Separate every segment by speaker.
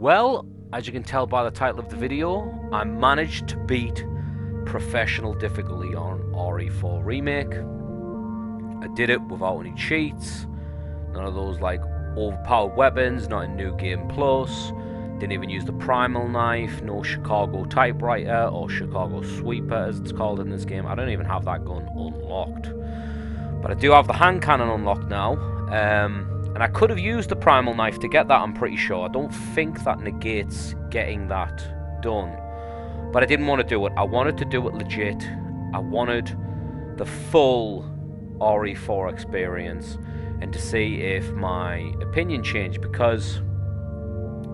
Speaker 1: Well, as you can tell by the title of the video, I managed to beat professional difficulty on RE4 Remake. I did it without any cheats, none of those like overpowered weapons, not in New Game Plus, didn't even use the primal knife, no Chicago typewriter or Chicago sweeper as it's called in this game. I don't even have that gun unlocked. But I do have the hand cannon unlocked now. And I could have used the primal knife to get that, I'm pretty sure. I don't think that negates getting that done. But I didn't want to do it. I wanted to do it legit. I wanted the full RE4 experience and to see if my opinion changed, because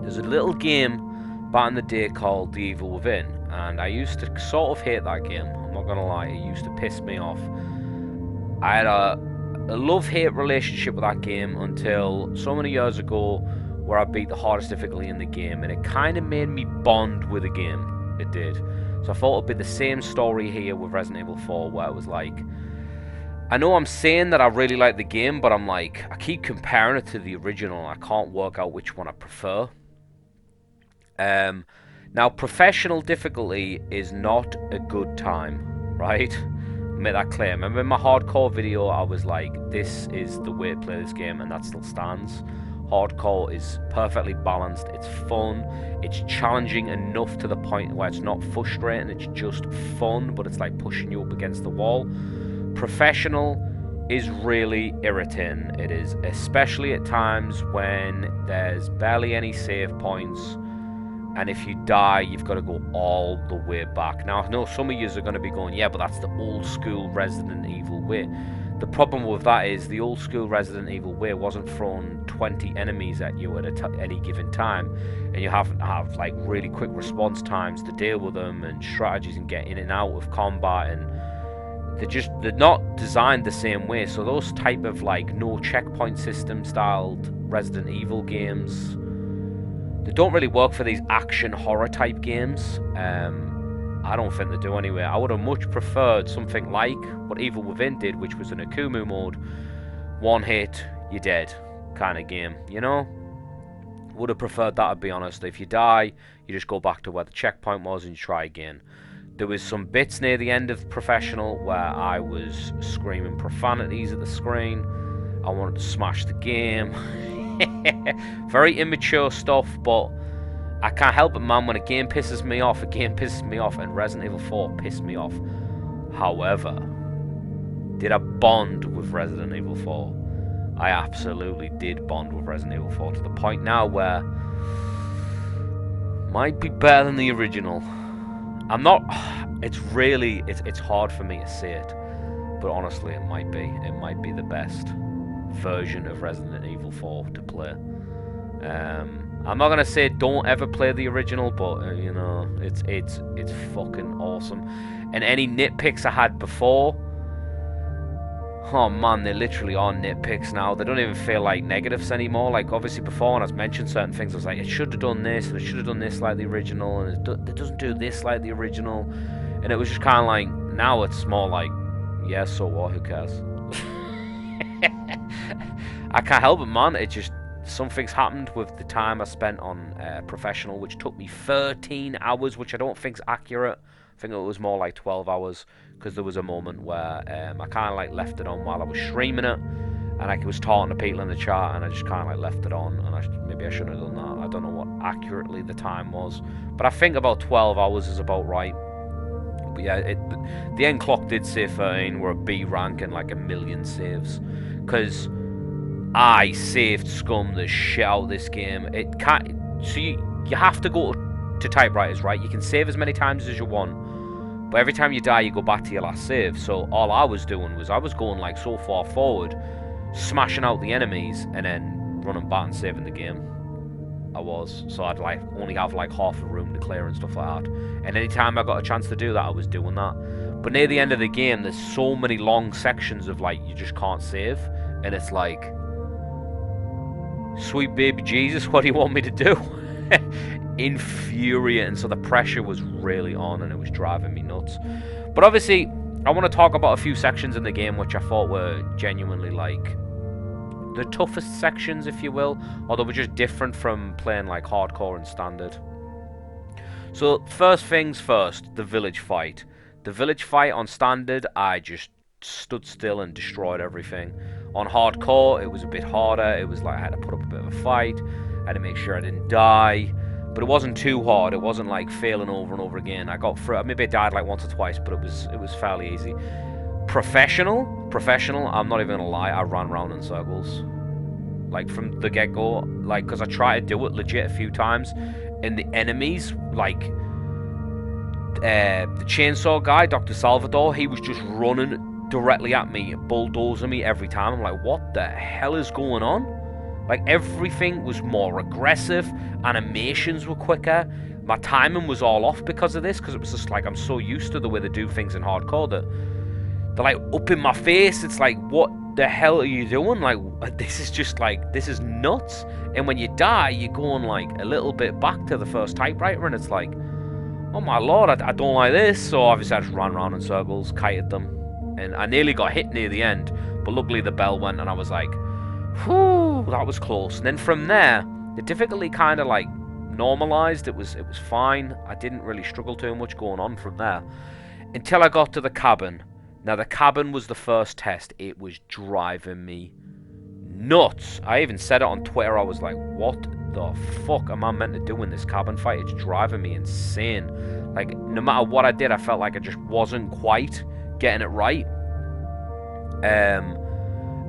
Speaker 1: there's a little game back in the day called The Evil Within, and I used to sort of hate that game. I'm not gonna lie, it used to piss me off. I had a love-hate relationship with that game until so many years ago where I beat the hardest difficulty in the game, and it kind of made me bond with the game. It did. So I thought it'd be the same story here with Resident Evil 4, where it was like, I know I'm saying that I really like the game, but I'm like, I keep comparing it to the original and I can't work out which one I prefer. Now, professional difficulty is not a good time, right? Make that clear. Remember in my hardcore video, I was like, this is the way to play this game, and that still stands. Hardcore is perfectly balanced, it's fun, it's challenging enough to the point where it's not frustrating, it's just fun, but it's like pushing you up against the wall. Professional is really irritating. It is, especially at times when there's barely any save points, and if you die, you've got to go all the way back. Now, I know some of you are going to be going, yeah, but that's the old school Resident Evil way. The problem with that is the old school Resident Evil way wasn't throwing 20 enemies at you at any given time, and you have to have like really quick response times to deal with them, and strategies and get in and out of combat, and they're not designed the same way. So those type of like no checkpoint system styled Resident Evil games, they don't really work for these action horror type games. I don't think they do anyway. I would have much preferred something like what Evil Within did, which was an Akumu mode, one hit, you're dead kind of game, you know? Would have preferred that, to be honest. If you die, you just go back to where the checkpoint was and you try again. There was some bits near the end of Professional where I was screaming profanities at the screen. I wanted to smash the game. Very immature stuff, but I can't help it, man. When a game pisses me off, and Resident Evil 4 pissed me off. However, did I bond with Resident Evil 4? I absolutely did bond with Resident Evil 4 to the point now where might be better than the original. I'm not. It's hard for me to say it, but honestly, it might be. It might be the best version of Resident Evil 4 to play. I'm not gonna say don't ever play the original, but you know, it's fucking awesome. And any nitpicks I had before, oh man, they literally are nitpicks now. They don't even feel like negatives anymore. Like obviously before, when I was mentioning certain things, I was like, it should have done this, and it should have done this like the original, and it doesn't do this like the original. And it was just kind of like, now it's more like, yeah, so what? Who cares? I can't help it, man. It just, something's happened with the time I spent on Professional, which took me 13 hours, which I don't think's accurate. I think it was more like 12 hours, because there was a moment where I kind of like left it on while I was streaming it, and I was talking to people in the chat, and I just kind of like left it on, and maybe I shouldn't have done that. I don't know what accurately the time was, but I think about 12 hours is about right. But yeah, the end clock did say 13. We're a B rank and like 1 million saves, because I saved scum the shit out of this game. It can't. So you have to go to typewriters, right? You can save as many times as you want, but every time you die, you go back to your last save. So all I was doing was I was going like so far forward, smashing out the enemies, and then running back and saving the game. I was. So I'd like only have like half a room to clear and stuff like that. And anytime I got a chance to do that, I was doing that. But near the end of the game, there's so many long sections of like you just can't save, and it's like, sweet baby Jesus, what do you want me to do? Infuriating. So the pressure was really on, and it was driving me nuts. But obviously, I want to talk about a few sections in the game which I thought were genuinely like the toughest sections, if you will, or they were just different from playing like hardcore and standard. So first things first, the village fight. The village fight on standard, I just stood still and destroyed everything. On hardcore, it was a bit harder. It was like I had to put up a bit of a fight. I had to make sure I didn't die. But it wasn't too hard. It wasn't like failing over and over again. I got through. Maybe I died like once or twice, but it was fairly easy. Professional. I'm not even gonna lie. I ran around in circles, like from the get go. Like because I tried to do it legit a few times, and the enemies like the chainsaw guy, Dr. Salvador, he was just running directly at me, bulldozing me every time. I'm like, what the hell is going on? Like, everything was more aggressive, animations were quicker, my timing was all off because of this, because it was just like, I'm so used to the way they do things in hardcore that they're like up in my face. It's like, what the hell are you doing? Like, this is just like, this is nuts. And when you die, you're going like a little bit back to the first typewriter, and it's like, oh my lord, I don't like this. So obviously I just ran around in circles, kited them, and I nearly got hit near the end, but luckily the bell went and I was like, whew, that was close. And then from there, the difficulty kind of like normalized. It was fine. I didn't really struggle too much going on from there until I got to the cabin. Now the cabin was the first test. It was driving me nuts. I even said it on Twitter. I was like, what the fuck am I meant to do in this cabin fight? It's driving me insane. Like, no matter what I did, I felt like I just wasn't quite getting it right.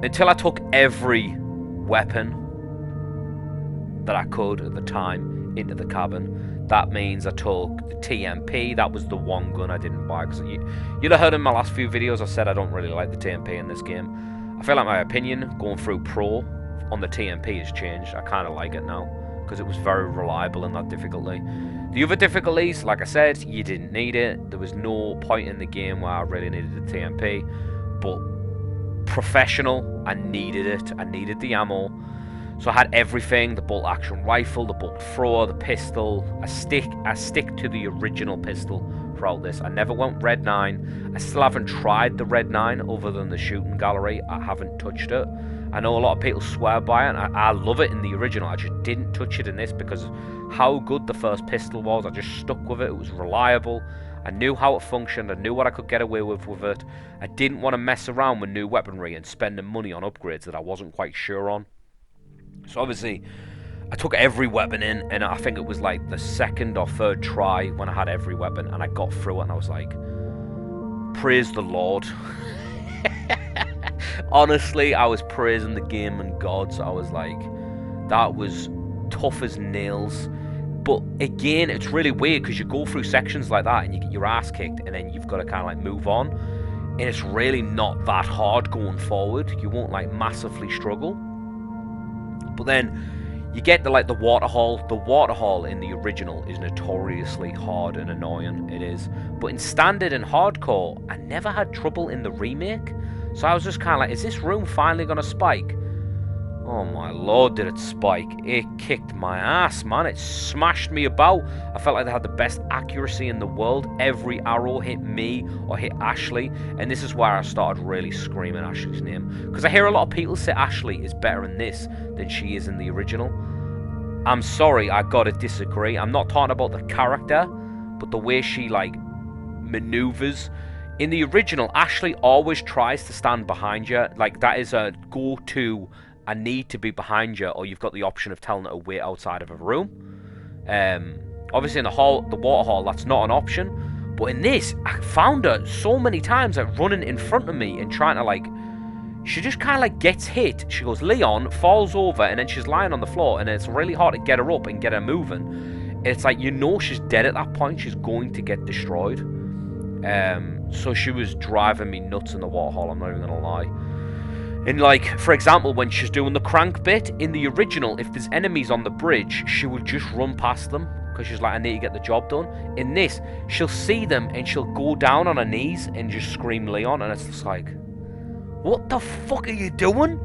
Speaker 1: Until I took every weapon that I could at the time into the cabin. That means I took the TMP. That was the one gun I didn't buy, because you'd have heard in my last few videos I said I don't really like the TMP in this game. I feel like my opinion going through Pro on the TMP has changed. I kind of like it now, because it was very reliable in that difficulty. The other difficulties, like I said, you didn't need it. There was no point in the game where I really needed the TMP, but professional, I needed it. I needed the ammo. So I had everything: the bolt action rifle, the bolt thrower, the pistol. I stick to the original pistol throughout this. I never went Red 9. I still haven't tried the Red 9 other than the shooting gallery. I haven't touched it. I know a lot of people swear by it, and I love it in the original. I just didn't touch it in this because of how good the first pistol was. I just stuck with it. It was reliable. I knew how it functioned. I knew what I could get away with it. I didn't want to mess around with new weaponry and spending money on upgrades that I wasn't quite sure on. So obviously, I took every weapon in, and I think it was like the second or third try when I had every weapon, and I got through it, and I was like, praise the Lord. Honestly, I was praising the game and gods. I was like, that was tough as nails. But again, it's really weird because you go through sections like that and you get your ass kicked, and then you've got to kind of like move on. And it's really not that hard going forward. You won't like massively struggle. But then you get to like the waterhole. The waterhole in the original is notoriously hard and annoying. It is. But in standard and hardcore, I never had trouble in the remake. So I was just kind of like, is this room finally going to spike? Oh my lord, did it spike. It kicked my ass, man. It smashed me about. I felt like they had the best accuracy in the world. Every arrow hit me or hit Ashley. And this is where I started really screaming Ashley's name. Because I hear a lot of people say Ashley is better in this than she is in the original. I'm sorry, I gotta disagree. I'm not talking about the character, but the way she, like, maneuvers. In the original, Ashley always tries to stand behind you. Like, that is a go-to. I need to be behind you, or you've got the option of telling her to wait outside of a room. Obviously in the water hall, that's not an option. But in this, I found her so many times like running in front of me and trying to like, she just kind of like gets hit. She goes, Leon, falls over, and then she's lying on the floor, and it's really hard to get her up and get her moving. It's like, you know, she's dead at that point. She's going to get destroyed. So she was driving me nuts in the water hall, I'm not even gonna lie. And like, for example, when she's doing the crank bit, in the original, if there's enemies on the bridge, she will just run past them, because she's like, I need to get the job done. In this, she'll see them, and she'll go down on her knees and just scream Leon, and it's just like, what the fuck are you doing?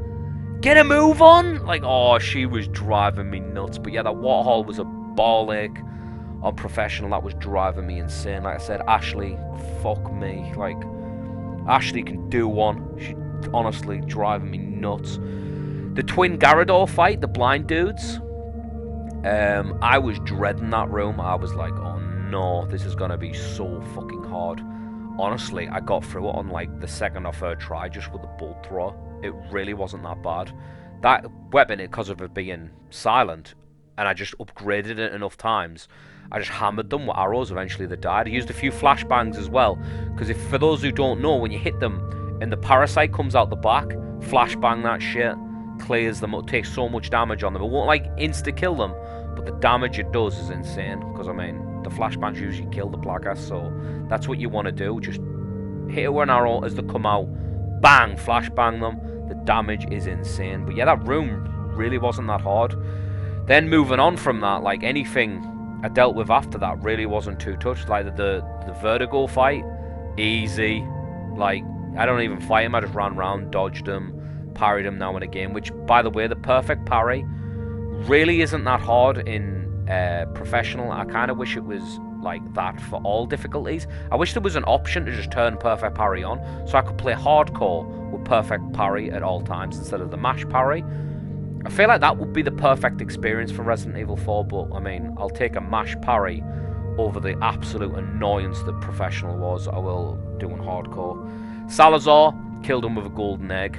Speaker 1: Get a move on! Like, oh, she was driving me nuts. But yeah, that water hall was a ball ache. On professional, that was driving me insane. Like I said, Ashley, fuck me. Like, Ashley can do one. She honestly driving me nuts. The twin Garador fight, the blind dudes. I was dreading that room. I was like, oh no, this is gonna be so fucking hard. Honestly, I got through it on like the second or third try just with the bolt thrower. It really wasn't that bad. That weapon, because of it being silent, and I just upgraded it enough times, I just hammered them with arrows. Eventually they died. I used a few flashbangs as well, because if, for those who don't know, when you hit them and the parasite comes out the back, flashbang that shit, clears them up, takes so much damage on them. It won't like insta-kill them, but the damage it does is insane, because I mean, the flashbangs usually kill the Plagas, so that's what you want to do. Just hit it with an arrow as they come out, bang, flashbang them. The damage is insane. But yeah, that room really wasn't that hard. Then moving on from that, like anything I dealt with after that really wasn't too touched. Like the Vertigo fight, easy. Like, I don't even fight him, I just ran around, dodged him, parried him now and again, which, by the way, the perfect parry really isn't that hard in Professional. I kind of wish it was like that for all difficulties. I wish there was an option to just turn perfect parry on, so I could play hardcore with perfect parry at all times instead of the mash parry. I feel like that would be the perfect experience for Resident Evil 4, but I mean, I'll take a mash parry over the absolute annoyance that Professional was. I will do in hardcore. Salazar, killed him with a golden egg.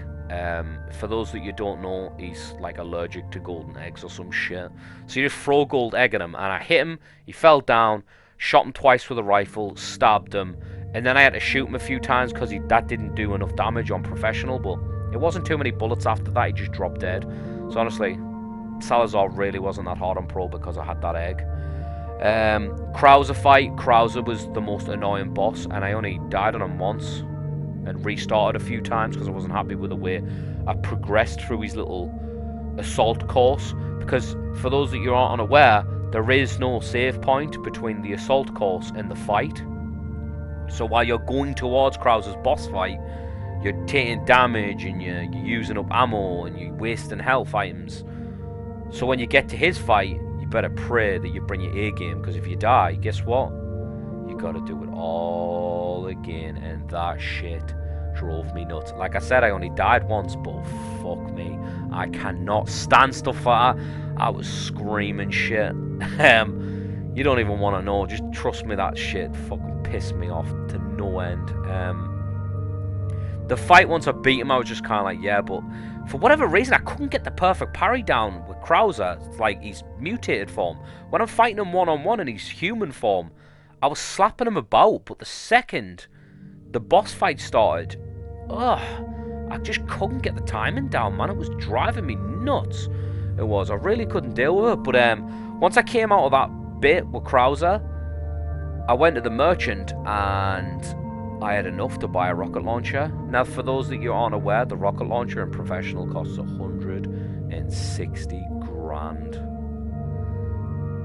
Speaker 1: For those that you don't know, he's like allergic to golden eggs or some shit. So you just throw a gold egg at him, and I hit him, he fell down, shot him twice with a rifle, stabbed him, and then I had to shoot him a few times because that didn't do enough damage on Professional, but it wasn't too many bullets after that, he just dropped dead. So honestly, Salazar really wasn't that hard on Pro because I had that egg. Krauser fight, Krauser was the most annoying boss, and I only died on him once and restarted a few times because I wasn't happy with the way I progressed through his little assault course. Because for those that you aren't unaware, there is no save point between the assault course and the fight. So while you're going towards Krauser's boss fight, you're taking damage and you're using up ammo and you're wasting health items. So when you get to his fight, you better pray that you bring your A game, because if you die, guess what? You gotta do it all again, and that shit drove me nuts. Like I said, I only died once, but fuck me, I cannot stand stuff like that. I was screaming shit. You don't even want to know. Just trust me, that shit fucking pissed me off to no end. The fight, once I beat him, I was just kind of like, yeah, but for whatever reason, I couldn't get the perfect parry down with Krauser. It's like he's mutated form. When I'm fighting him one-on-one in his human form, I was slapping him about, but the second the boss fight started, I just couldn't get the timing down, man. It was driving me nuts. It was. I really couldn't deal with it. But once I came out of that bit with Krauser, I went to the merchant and I had enough to buy a rocket launcher. Now, for those that you aren't aware, the rocket launcher in Professional costs 160 grand.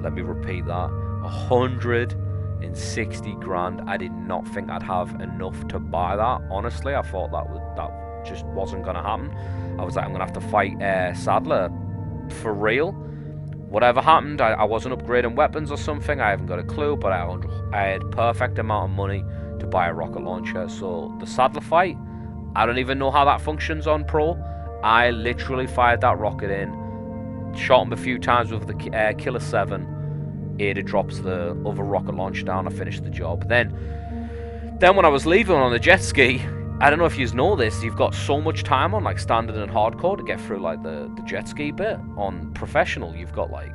Speaker 1: Let me repeat that. 160 grand. I did not think I'd have enough to buy that. Honestly, I thought that just wasn't going to happen. I was like, I'm going to have to fight Sadler for real. Whatever happened, I wasn't upgrading weapons or something. I haven't got a clue, but I had perfect amount of money to buy a rocket launcher. So the Sadler fight, I don't even know how that functions on Pro. I literally fired that rocket in, shot him a few times with the Killer 7. Ada drops the other rocket launcher down. I finished the job. Then when I was leaving on the jet ski, I don't know if you know this, you've got so much time on like standard and hardcore to get through like the jet ski bit. On Professional, you've got like,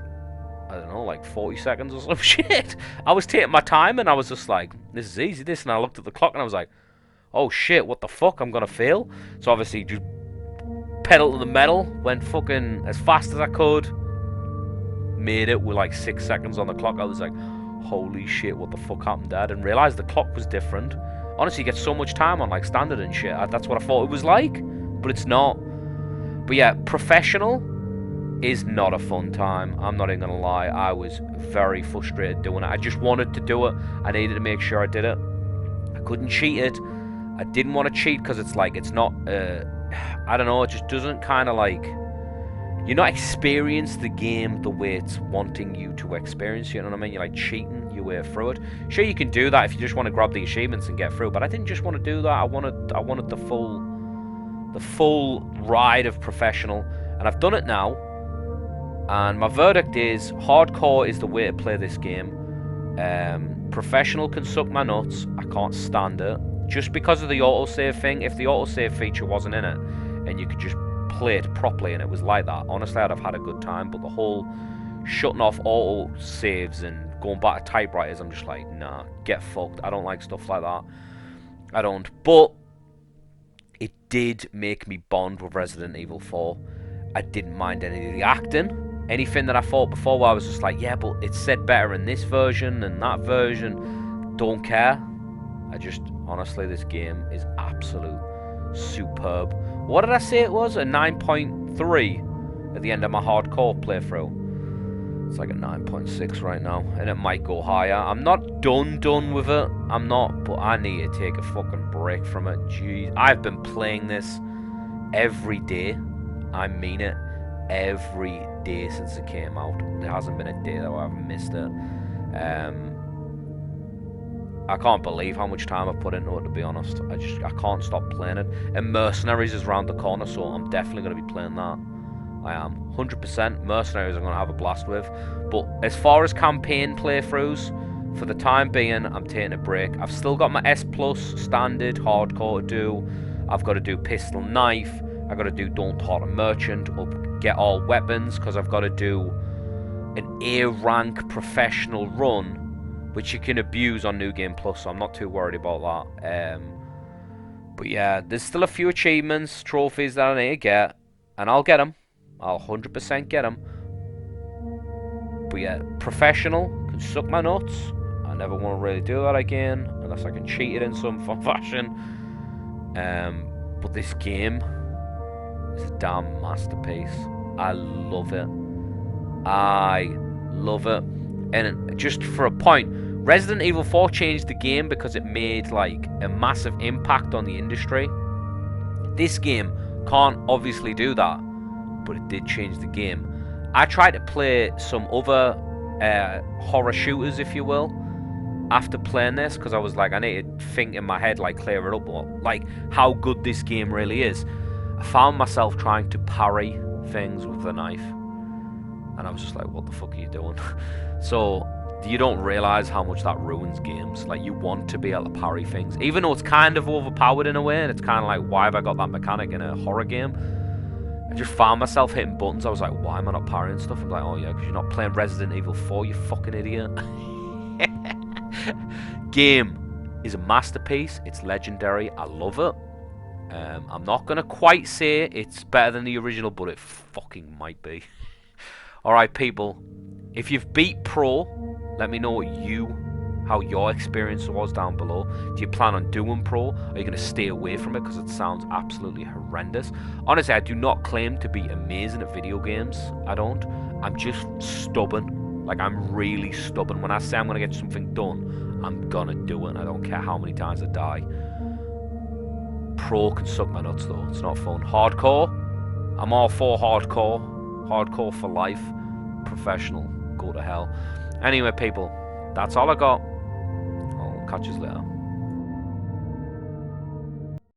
Speaker 1: I don't know, like 40 seconds or some shit. I was taking my time and I was just like, this is easy, this. And I looked at the clock and I was like, oh shit, what the fuck, I'm gonna fail. So obviously just pedal to the metal, went fucking as fast as I could, made it with like 6 seconds on the clock. I was like, holy shit, what the fuck happened, Dad? And realized the clock was different. Honestly, you get so much time on like standard and shit. That's what I thought it was like, but it's not. But yeah, Professional is not a fun time. I'm not even gonna lie. I was very frustrated doing it. I just wanted to do it. I needed to make sure I did it. I couldn't cheat it. I didn't want to cheat because it's like, it's not, I don't know, it just doesn't kind of like, you're not experiencing the game the way it's wanting you to experience, you know what I mean? You're like cheating your way through it. Sure, you can do that if you just want to grab the achievements and get through, but I didn't just want to do that. I wanted the full ride of Professional. And I've done it now, and my verdict is hardcore is the way to play this game. Professional can suck my nuts. I can't stand it. Just because of the autosave thing. If the autosave feature wasn't in it, and you could just play it properly and it was like that, honestly, I'd have had a good time. But the whole shutting off auto saves and going back to typewriters, I'm just like, nah, get fucked. I don't like stuff like that. I don't. But it did make me bond with Resident Evil 4. I didn't mind any of the acting. Anything that I thought before where I was just like, yeah, but it's said better in this version and that version. Don't care. I just, honestly, this game is absolute superb. What did I say it was? A 9.3 at the end of my hardcore playthrough. It's like a 9.6 right now, and it might go higher. I'm not done with it. I'm not, but I need to take a fucking break from it. Jeez, I've been playing this every day. I mean it. Every day since it came out. There hasn't been a day that I haven't missed it. I can't believe how much time I've put into it, to be honest. I can't stop playing it. And Mercenaries is around the corner, so I'm definitely going to be playing that. I am 100%. Mercenaries I'm going to have a blast with. But as far as campaign playthroughs, for the time being, I'm taking a break. I've still got my S Plus standard hardcore to do. I've got to do pistol knife. I've got to do Don't Hurt a Merchant, or get all weapons, because I've got to do an A rank professional run, which you can abuse on New Game Plus, so I'm not too worried about that. But yeah, there's still a few achievements, trophies that I need to get, and I'll get them. I'll 100% get them. But yeah, professional can suck my nuts. I never want to really do that again, unless I can cheat it in some fashion. But this game is a damn masterpiece. I love it. I love it. And just for a point, Resident Evil 4 changed the game because it made like a massive impact on the industry. This game can't obviously do that, but it did change the game. I tried to play some other horror shooters, if you will, after playing this, because I was like, I need to think in my head, like, clear it up, like how good this game really is. I found myself trying to parry things with the knife, and I was just like, what the fuck are you doing? So you don't realize how much that ruins games. Like, you want to be able to parry things, even though it's kind of overpowered in a way, and it's kind of like, why have I got that mechanic in a horror game? I just found myself hitting buttons. I was like, why am I not parrying stuff? I'm like, oh yeah, because you're not playing Resident Evil 4, you fucking idiot. Game is a masterpiece. It's legendary. I love it. I'm not going to quite say it's better than the original, but it fucking might be. Alright, people. If you've beat Pro, let me know how your experience was down below. Do you plan on doing Pro? Are you going to stay away from it because it sounds absolutely horrendous? Honestly, I do not claim to be amazing at video games. I don't. I'm just stubborn. Like, I'm really stubborn. When I say I'm going to get something done, I'm going to do it. And I don't care how many times I die. Pro can suck my nuts, though. It's not fun. Hardcore? I'm all for hardcore. Hardcore for life. Professional. Go to hell. Anyway, people, that's all I got. I'll catch you later.